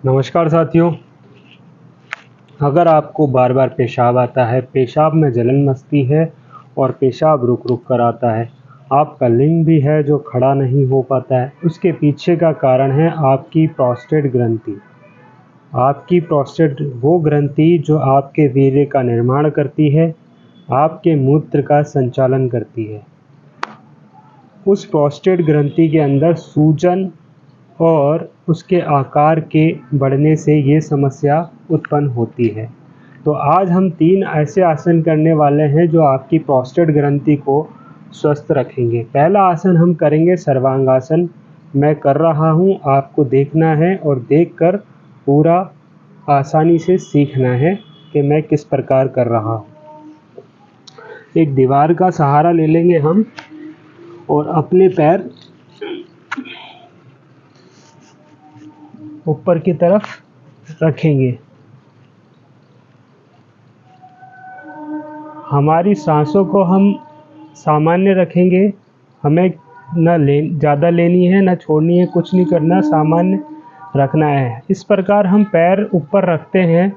नमस्कार साथियों। अगर आपको बार बार पेशाब आता है, पेशाब में जलन मचती है और पेशाब रुक रुक कर आता है, आपका लिंग भी है जो खड़ा नहीं हो पाता है, उसके पीछे का कारण है आपकी प्रोस्टेट ग्रंथि। आपकी प्रोस्टेट वो ग्रंथि जो आपके वीर्य का निर्माण करती है, आपके मूत्र का संचालन करती है। उस प्रोस्टेट ग्रंथि के अंदर सूजन और उसके आकार के बढ़ने से ये समस्या उत्पन्न होती है। तो आज हम 3 ऐसे आसन करने वाले हैं जो आपकी प्रोस्टेट ग्रंथि को स्वस्थ रखेंगे। पहला आसन हम करेंगे सर्वांगासन। मैं कर रहा हूँ, आपको देखना है और देखकर पूरा आसानी से सीखना है कि मैं किस प्रकार कर रहा हूँ। एक दीवार का सहारा ले लेंगे हम और अपने पैर ऊपर की तरफ रखेंगे। हमारी सांसों को हम सामान्य रखेंगे, हमें ज़्यादा लेनी है ना छोड़नी है, कुछ नहीं करना, सामान्य रखना है। इस प्रकार हम पैर ऊपर रखते हैं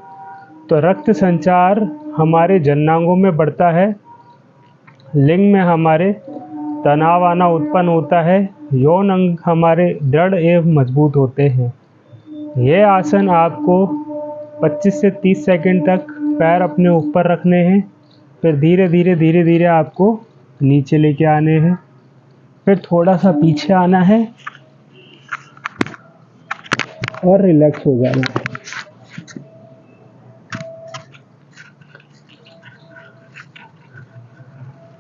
तो रक्त संचार हमारे जननांगों में बढ़ता है, लिंग में हमारे तनाव आना उत्पन्न होता है, यौन अंग हमारे दृढ़ एवं मजबूत होते हैं। यह आसन आपको 25 से 30 सेकंड तक पैर अपने ऊपर रखने हैं, फिर धीरे धीरे आपको नीचे लेके आने हैं, फिर थोड़ा सा पीछे आना है और रिलैक्स हो जाना है।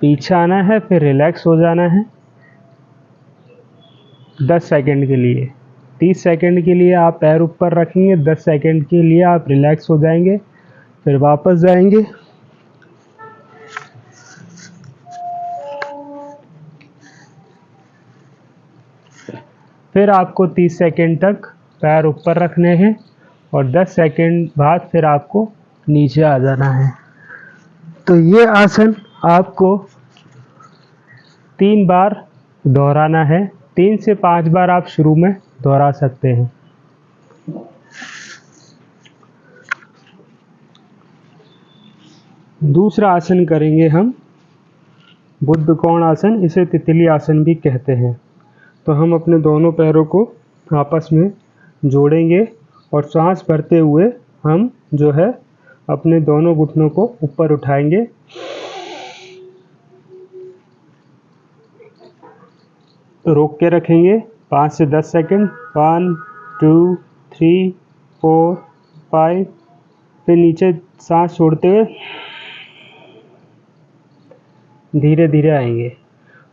पीछे आना है, फिर रिलैक्स हो जाना है 10 सेकंड के लिए। 30 सेकंड के लिए आप पैर ऊपर रखेंगे, 10 सेकंड के लिए आप रिलैक्स हो जाएंगे, फिर वापस जाएंगे। फिर आपको 30 सेकंड तक पैर ऊपर रखने हैं और 10 सेकंड बाद फिर आपको नीचे आ जाना है। तो ये आसन आपको 3 बार दोहराना है। 3 से 5 बार आप शुरू में दोहरा सकते हैं। दूसरा आसन करेंगे हम बुद्ध कोण आसन, इसे तितली आसन भी कहते हैं। तो हम अपने दोनों पैरों को आपस में जोड़ेंगे और सांस भरते हुए हम जो है अपने दोनों घुटनों को ऊपर उठाएंगे। रोक के रखेंगे 5 से 10 सेकंड। 1 2 3 4 5। फिर नीचे सांस छोड़ते हुए धीरे धीरे आएंगे।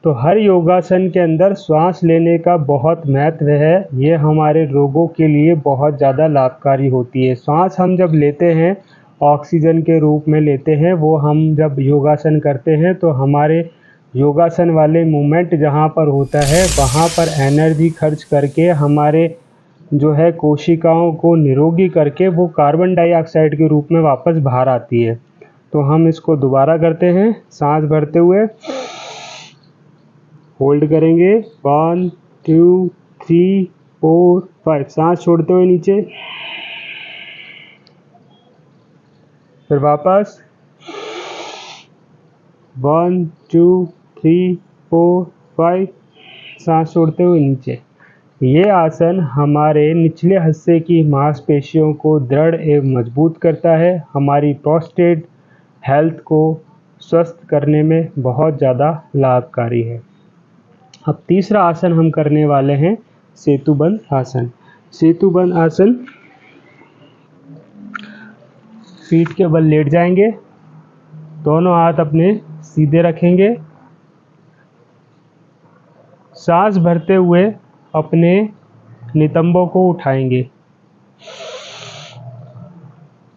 तो हर योगासन के अंदर श्वास लेने का बहुत महत्व है। ये हमारे रोगों के लिए बहुत ज़्यादा लाभकारी होती है। श्वास हम जब लेते हैं ऑक्सीजन के रूप में लेते हैं, वो हम जब योगासन करते हैं तो हमारे योगासन वाले मूवमेंट जहाँ पर होता है वहाँ पर एनर्जी खर्च करके हमारे जो है कोशिकाओं को निरोगी करके वो कार्बन डाइऑक्साइड के रूप में वापस बाहर आती है। तो हम इसको दोबारा करते हैं। सांस भरते हुए होल्ड करेंगे 1 2 3 4 5। सांस छोड़ते हुए नीचे, फिर वापस 1 2 3 4 5। सांस छोड़ते हुए नीचे। ये आसन हमारे निचले हिस्से की मांसपेशियों को दृढ़ एवं मजबूत करता है, हमारी प्रोस्टेट हेल्थ को स्वस्थ करने में बहुत ज़्यादा लाभकारी है। अब तीसरा आसन हम करने वाले हैं सेतुबंध आसन। सेतुबंध आसन, पीठ के बल लेट जाएंगे, दोनों हाथ अपने सीधे रखेंगे, सांस भरते हुए अपने नितंबों को उठाएंगे।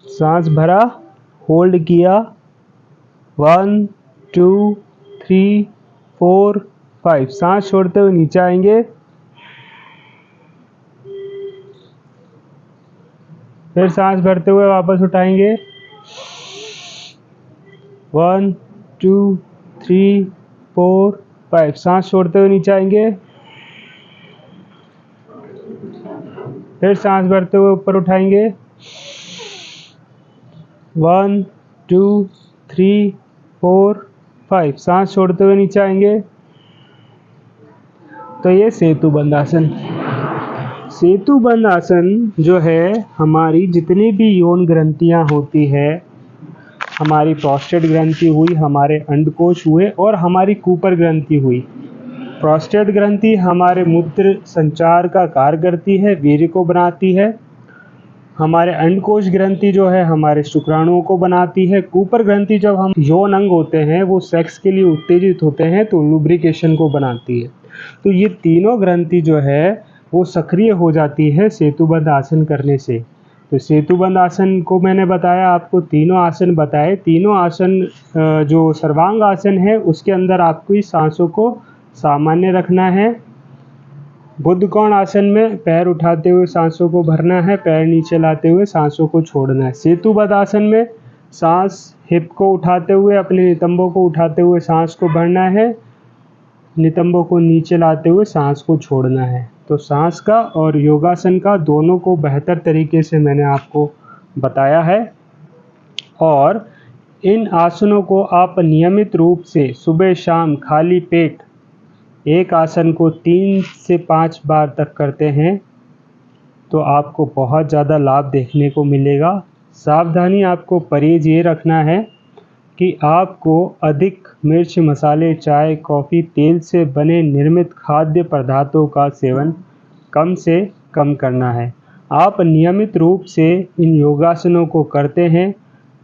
सांस भरा, होल्ड किया 1 2 3 4 5। सांस छोड़ते हुए नीचे आएंगे, फिर सांस भरते हुए वापस उठाएंगे 1 2 3 4 5। सांस छोड़ते हुए नीचे आएंगे, फिर सांस भरते हुए ऊपर उठाएंगे, 1 2 3 4 5। सांस छोड़ते हुए नीचे आएंगे। तो ये सेतुबंध आसन। सेतुबंध आसन जो है, हमारी जितनी भी यौन ग्रंथियां होती है, हमारी प्रोस्टेट ग्रंथि हुई, हमारे अंडकोश हुए और हमारी कूपर ग्रंथि हुई। प्रोस्टेट ग्रंथि हमारे मूत्र संचार का कार्य करती है, वीर्य को बनाती है। हमारे अंडकोश ग्रंथि जो है हमारे शुक्राणुओं को बनाती है। कूपर ग्रंथि जब हम यौन अंग होते हैं वो सेक्स के लिए उत्तेजित होते हैं तो लुब्रिकेशन को बनाती है। तो ये तीनों ग्रंथि जो है वो सक्रिय हो जाती है सेतुबंध आसन करने से। तो सेतुबंध आसन को मैंने बताया, आपको तीनों आसन बताए। तीनों आसन जो सर्वांग आसन है उसके अंदर आपको इस सांसों को सामान्य रखना है। बुद्ध कोण आसन में पैर उठाते हुए सांसों को भरना है, पैर नीचे लाते हुए सांसों को छोड़ना है। सेतुबद्ध आसन में सांस हिप को उठाते हुए, अपने नितंबों को उठाते हुए सांस को भरना है, नितंबों को नीचे लाते हुए सांस को छोड़ना है। तो सांस का और योगासन का दोनों को बेहतर तरीके से मैंने आपको बताया है। और इन आसनों को आप नियमित रूप से सुबह शाम खाली पेट एक आसन को 3 से 5 बार तक करते हैं तो आपको बहुत ज़्यादा लाभ देखने को मिलेगा। सावधानी आपको परहेज ये रखना है कि आपको अधिक मिर्च, मसाले, चाय, कॉफ़ी, तेल से बने निर्मित खाद्य पदार्थों का सेवन कम से कम करना है। आप नियमित रूप से इन योगासनों को करते हैं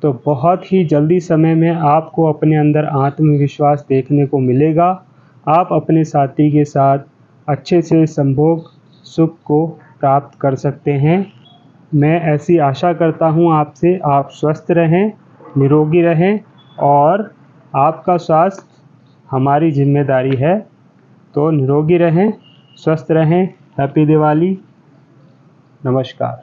तो बहुत ही जल्दी समय में आपको अपने अंदर आत्मविश्वास देखने को मिलेगा। आप अपने साथी के साथ अच्छे से संभोग सुख को प्राप्त कर सकते हैं। मैं ऐसी आशा करता हूँ आपसे, आप स्वस्थ रहें, निरोगी रहें और आपका स्वास्थ्य हमारी जिम्मेदारी है। तो निरोगी रहें, स्वस्थ रहें। हैप्पी दिवाली। नमस्कार।